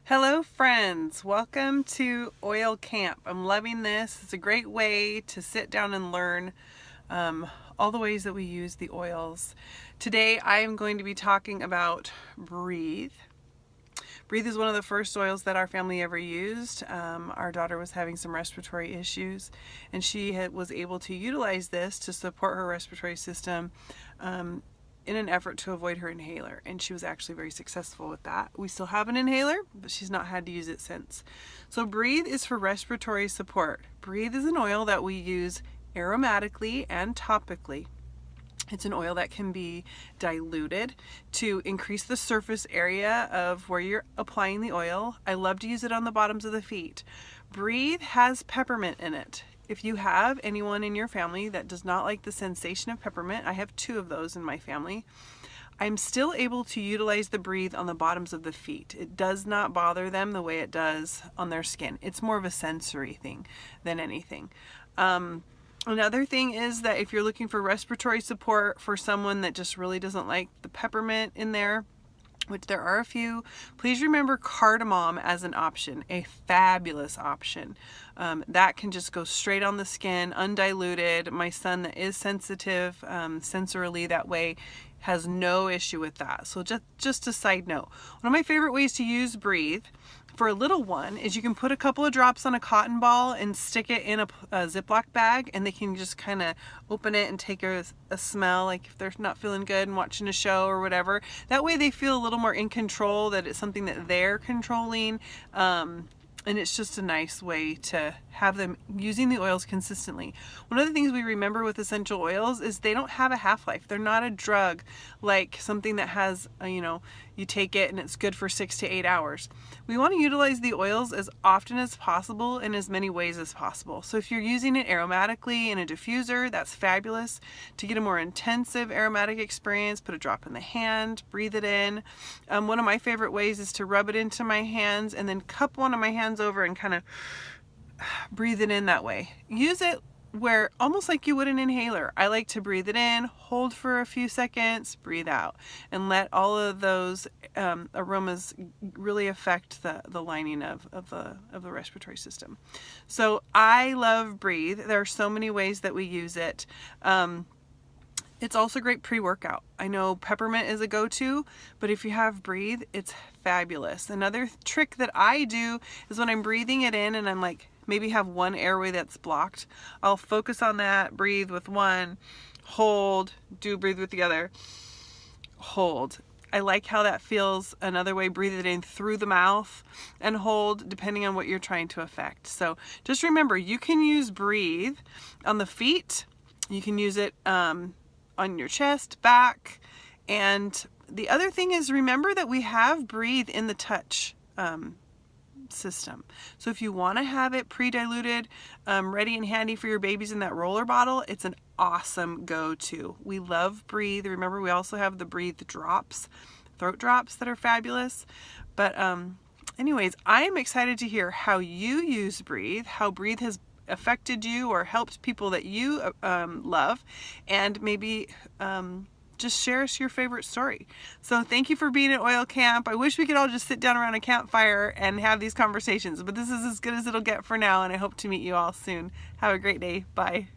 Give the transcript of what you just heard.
Hello friends, welcome to Oil Camp. I'm loving this. It's a great way to sit down and learn all the ways that we use the oils. Today I am going to be talking about Breathe. Breathe is one of the first oils that our family ever used. Our daughter was having some respiratory issues and she was able to utilize this to support her respiratory system in an effort to avoid her inhaler, and she was actually very successful with that. We still have an inhaler, but she's not had to use it since. So Breathe is for respiratory support. Breathe is an oil that we use aromatically and topically. It's an oil that can be diluted to increase the surface area of where you're applying the oil. I love to use it on the bottoms of the feet. Breathe has peppermint in it. If you have anyone in your family that does not like the sensation of peppermint, I have 2 of those in my family, I'm still able to utilize the Breathe on the bottoms of the feet. It does not bother them the way it does on their skin. It's more of a sensory thing than anything. Another thing is that if you're looking for respiratory support for someone that just really doesn't like the peppermint in there, which there are a few, please remember cardamom as an option, a fabulous option. That can just go straight on the skin, undiluted. My son that is sensitive sensorily that way has no issue with that. So just a side note, one of my favorite ways to use Breathe for a little one is you can put a couple of drops on a cotton ball and stick it in a Ziploc bag, and they can just kind of open it and take a smell, like if they're not feeling good and watching a show or whatever. That way they feel a little more in control, that it's something that they're controlling. And it's just a nice way to have them using the oils consistently. One of the things we remember with essential oils is they don't have a half-life. They're not a drug like something that has, you take it and it's good for 6 to 8 hours. We want to utilize the oils as often as possible in as many ways as possible. So if you're using it aromatically in a diffuser, that's fabulous. To get a more intensive aromatic experience, put a drop in the hand, breathe it in. One of my favorite ways is to rub it into my hands and then cup one of my hands over and kind of breathe it in that way. Use it where almost like you would an inhaler. I like to breathe it in, hold for a few seconds, breathe out, and let all of those aromas really affect the lining of the respiratory system. So I love Breathe. There are so many ways that we use it. It's also great pre-workout. I know peppermint is a go-to, but if you have Breathe, it's fabulous. Another trick that I do is when I'm breathing it in and I'm like, maybe have one airway that's blocked, I'll focus on that, breathe with one, hold, breathe with the other, hold. I like how that feels. Another way, breathe it in through the mouth and hold, depending on what you're trying to affect. So just remember, you can use Breathe on the feet, you can use it on your chest, back, and the other thing is remember that we have Breathe in the touch system. So if you want to have it pre-diluted, ready and handy for your babies in that roller bottle, it's an awesome go-to. We love Breathe. Remember, we also have the Breathe drops, throat drops that are fabulous. But anyways, I'm excited to hear how you use Breathe, how Breathe has affected you or helped people that you love, and maybe just share us your favorite story. So thank you for being at Oil Camp. I wish we could all just sit down around a campfire and have these conversations, but this is as good as it'll get for now, and I hope to meet you all soon. Have a great day. Bye.